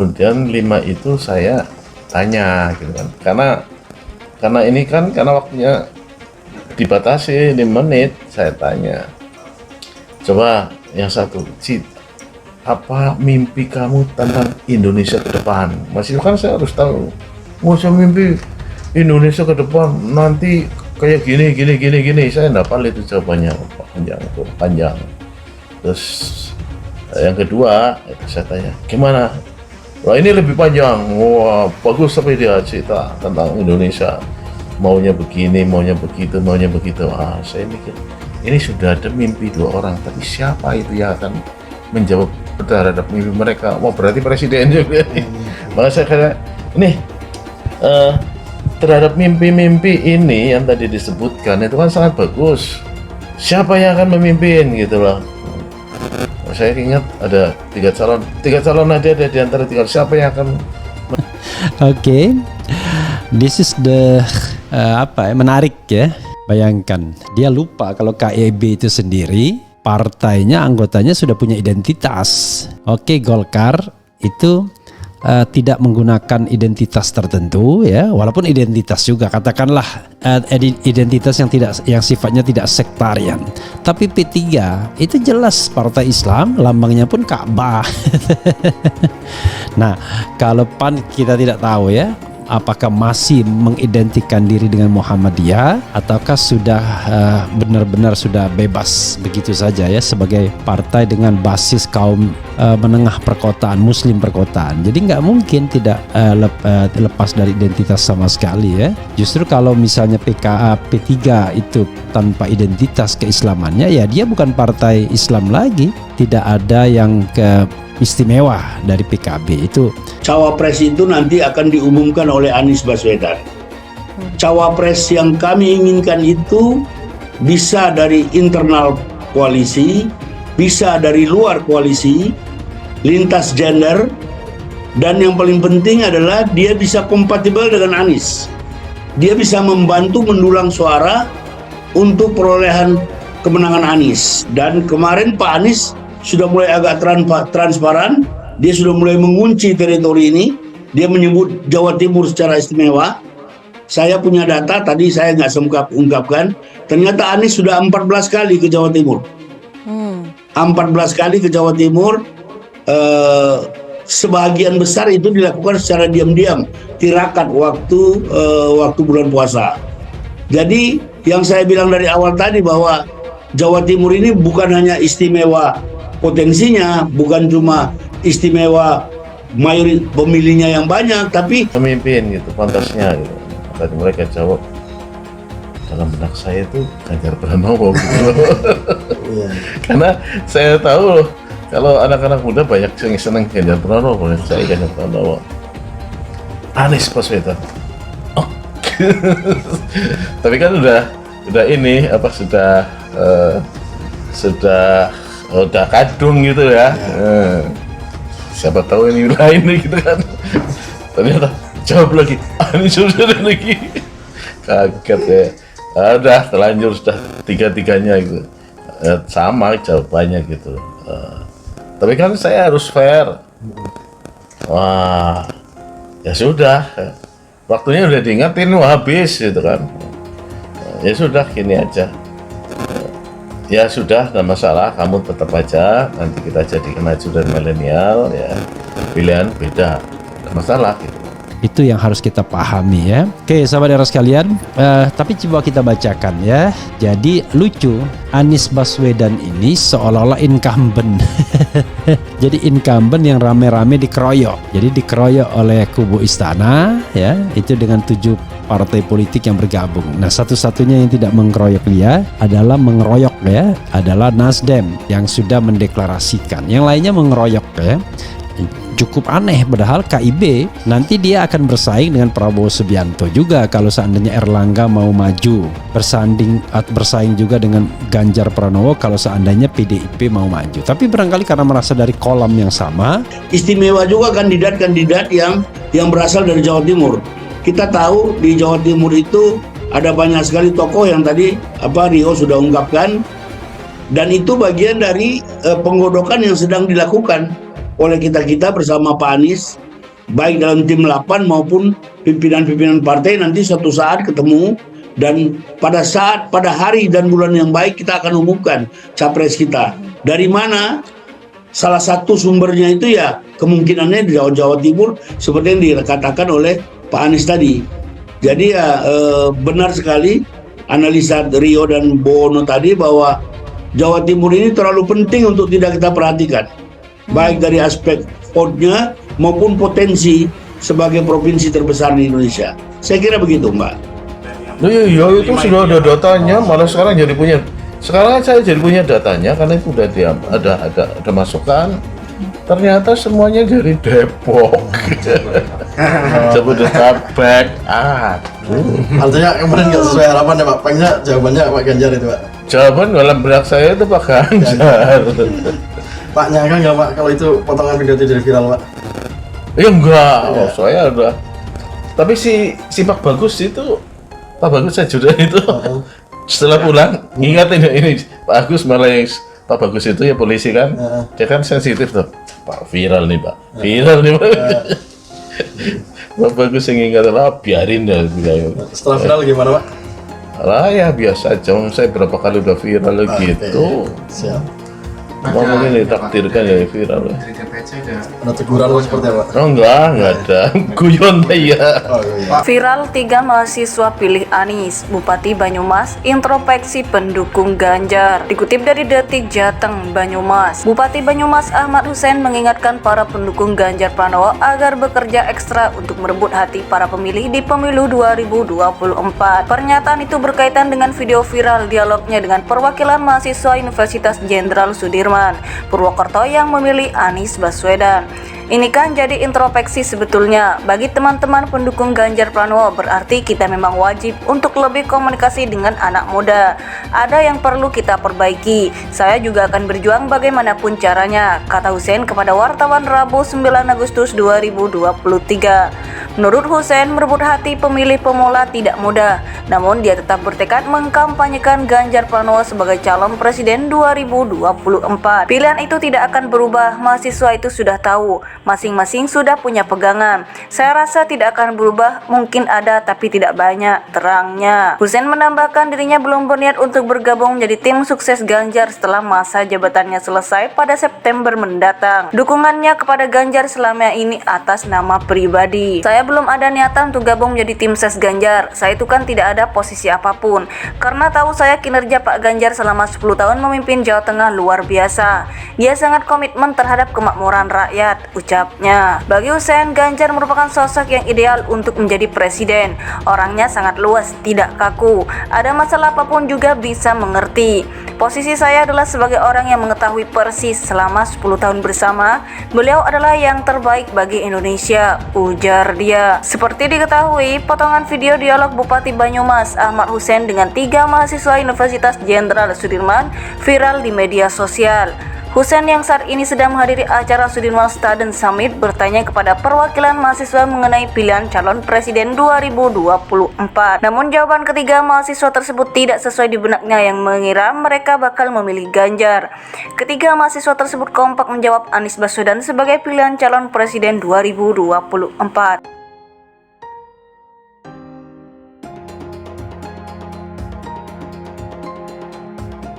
Kemudian 5 itu saya tanya gitu kan. Karena ini kan karena waktunya dibatasi 5 menit, saya tanya. Coba yang satu, Cid, apa mimpi kamu tentang Indonesia ke depan? Masih kan saya harus tahu. Mau saya mimpi Indonesia ke depan nanti kayak gini. Saya dapat itu jawabannya panjang. Terus yang kedua saya tanya, gimana? Wah ini lebih panjang. Wah bagus sampai dia cerita tentang Indonesia. Maunya begini, maunya begitu. Saya mikir ini sudah ada mimpi 2 orang, tapi siapa itu yang akan menjawab terhadap mimpi mereka? Wah berarti presiden juga nih. Maka saya kira ini terhadap mimpi-mimpi ini yang tadi disebutkan itu kan sangat bagus. Siapa yang akan memimpin gitu loh. Saya ingat ada 3 calon ada di antara 3. Siapa yang akan Oke. This is the menarik ya. Bayangkan dia lupa kalau KIB itu sendiri partainya, anggotanya sudah punya identitas. Oke, Golkar itu tidak menggunakan identitas tertentu ya, walaupun identitas juga katakanlah identitas yang sifatnya tidak sektarian. Tapi P3 itu jelas partai Islam, lambangnya pun Ka'bah. Nah, kalau PAN kita tidak tahu ya, apakah masih mengidentikan diri dengan Muhammadiyah ataukah sudah benar-benar sudah bebas begitu saja ya sebagai partai dengan basis kaum menengah perkotaan, muslim perkotaan. Jadi nggak mungkin tidak lepas dari identitas sama sekali ya. Justru kalau misalnya P3 itu tanpa identitas keislamannya ya dia bukan partai Islam lagi. Tidak ada yang istimewa dari PKB itu. Cawapres itu nanti akan diumumkan oleh Anies Baswedan. Cawapres yang kami inginkan itu bisa dari internal koalisi, bisa dari luar koalisi, lintas gender, dan yang paling penting adalah dia bisa kompatibel dengan Anies. Dia bisa membantu mendulang suara untuk perolehan kemenangan Anies. Dan kemarin Pak Anies sudah mulai agak transparan, dia sudah mulai mengunci teritori ini. Dia menyebut Jawa Timur secara istimewa. Saya punya data, tadi saya nggak sempat ungkapkan, ternyata Anies sudah 14 kali ke Jawa Timur. 14 kali ke Jawa Timur, sebagian besar itu dilakukan secara diam-diam, tirakat waktu bulan puasa. Jadi yang saya bilang dari awal tadi bahwa Jawa Timur ini bukan hanya istimewa potensinya, bukan cuma istimewa pemilihnya yang banyak, tapi pemimpin gitu, pantasnya gitu. Tadi mereka jawab dalam benak saya itu Ganjar Pranowo gitu. Karena saya tahu loh kalau anak-anak muda banyak yang seneng Ganjar Pranowo, saya Ganjar Pranowo. Anies Baswedan. Oh. Tapi kan udah ini apa udah kadung gitu ya. Siapa tahu ini lain gitu kan. Ternyata jawab lagi Anies sudah lagi. Kaget ya. Udah terlanjur sudah 3-3-nya gitu. Sama jawabannya gitu. Tapi kan saya harus fair. Wah, ya sudah. Waktunya udah diingetin, habis gitu kan. Ya sudah gini aja. Ya sudah, tidak masalah, kamu tetap aja, nanti kita jadikan ajudan milenial ya, pilihan beda, tidak masalah gitu. Itu yang harus kita pahami ya. Oke sahabat daerah sekalian, tapi coba kita bacakan ya. Jadi lucu, Anies Baswedan ini seolah-olah incumbent. Jadi incumbent yang rame-rame dikeroyok. Jadi dikeroyok oleh kubu istana ya, itu dengan 7 partai politik yang bergabung. Nah satu-satunya yang tidak mengeroyok dia adalah adalah Nasdem yang sudah mendeklarasikan. Yang lainnya mengeroyok ya. Cukup aneh, padahal KIB nanti dia akan bersaing dengan Prabowo Subianto juga kalau seandainya Erlangga mau maju, bersaing juga dengan Ganjar Pranowo kalau seandainya PDIP mau maju. Tapi barangkali karena merasa dari kolam yang sama, istimewa juga kandidat-kandidat yang berasal dari Jawa Timur. Kita tahu di Jawa Timur itu ada banyak sekali tokoh yang tadi Rio sudah ungkapkan, dan itu bagian dari penggodokan yang sedang dilakukan oleh kita bersama Pak Anies baik dalam tim 8 maupun pimpinan-pimpinan partai nanti suatu saat ketemu, dan pada hari dan bulan yang baik kita akan umumkan capres kita. Dari mana? Salah satu sumbernya itu ya kemungkinannya di Jawa Timur seperti yang dikatakan oleh Pak Anies tadi. Jadi ya benar sekali analisa Rio dan Bono tadi bahwa Jawa Timur ini terlalu penting untuk tidak kita perhatikan, baik dari aspek vote-nya maupun potensi sebagai provinsi terbesar di Indonesia. Saya kira begitu, Mbak. Iya, itu sudah ada datanya, malah sekarang jadi punya. Sekarang saya jadi punya datanya karena itu udah ada masukan. Ternyata semuanya dari Depok. Jabodetabek. Artinya kemarin nggak sesuai harapan ya Pak. Pengennya jawabannya Pak Ganjar itu Pak. Jawaban dalam benak saya itu Pak Ganjar. Pak nyangka nggak Pak kalau itu potongan video itu jadi viral Pak? Ya enggak, saya udah. Tapi si Pak Bagus itu, Pak Bagus saya juga itu. Setelah pulang, ingat ini Pak Agus malah yang Pak Bagus itu ya polisi kan, dia kan sensitif tuh. Pak viral nih Pak, viral nih Pak. Pak Bagus yang ingat lah, biarin dah. Setelah viral gimana Pak? Lah ya biasa aja, saya berapa kali udah viral gitu. Siap. Mau mungkin ditakdirkan ya viral. Ada teguran Pak seperti apa? Oh enggak ada. Guyon ya. Oh, iya. Viral 3 mahasiswa pilih Anies, Bupati Banyumas, introspeksi pendukung Ganjar. Dikutip dari Detik Jateng, Banyumas, Bupati Banyumas Ahmad Hussein mengingatkan para pendukung Ganjar Pranowo agar bekerja ekstra untuk merebut hati para pemilih di pemilu 2024. Pernyataan itu berkaitan dengan video viral dialognya dengan perwakilan mahasiswa Universitas Jenderal Sudirman, Purwokerto yang memilih Anies Baswedan. Ini kan jadi introspeksi sebetulnya bagi teman-teman pendukung Ganjar Pranowo, berarti kita memang wajib untuk lebih komunikasi dengan anak muda. Ada yang perlu kita perbaiki. Saya juga akan berjuang bagaimanapun caranya, kata Hussein kepada wartawan Rabu 9 Agustus 2023. Menurut Hussein, merebut hati pemilih pemula tidak mudah, namun dia tetap bertekad mengkampanyekan Ganjar Pranowo sebagai calon presiden 2024. Pilihan itu tidak akan berubah, mahasiswa itu sudah tahu. Masing-masing sudah punya pegangan. Saya rasa tidak akan berubah, mungkin ada tapi tidak banyak, terangnya. Hussein menambahkan dirinya belum berniat untuk bergabung menjadi tim sukses Ganjar setelah masa jabatannya selesai pada September mendatang. Dukungannya kepada Ganjar selama ini atas nama pribadi. Saya belum ada niatan untuk gabung menjadi tim ses Ganjar. Saya itu kan tidak ada posisi apapun. Karena tahu saya kinerja Pak Ganjar selama 10 tahun memimpin Jawa Tengah luar biasa. Dia sangat komitmen terhadap kemakmuran rakyat, ucapnya. Bagi Hussein, Ganjar merupakan sosok yang ideal untuk menjadi presiden. Orangnya sangat luas, tidak kaku. Ada masalah apapun juga bisa mengerti. Posisi saya adalah sebagai orang yang mengetahui persis selama 10 tahun bersama. Beliau adalah yang terbaik bagi Indonesia, ujar dia. Seperti diketahui, potongan video dialog Bupati Banyumas Ahmad Hussein dengan 3 mahasiswa Universitas Jenderal Sudirman viral di media sosial. Hussein yang saat ini sedang menghadiri acara Sudirman Student Summit bertanya kepada perwakilan mahasiswa mengenai pilihan calon presiden 2024. Namun jawaban ketiga mahasiswa tersebut tidak sesuai di benaknya yang mengira mereka bakal memilih Ganjar. Ketiga mahasiswa tersebut kompak menjawab Anies Baswedan sebagai pilihan calon presiden 2024.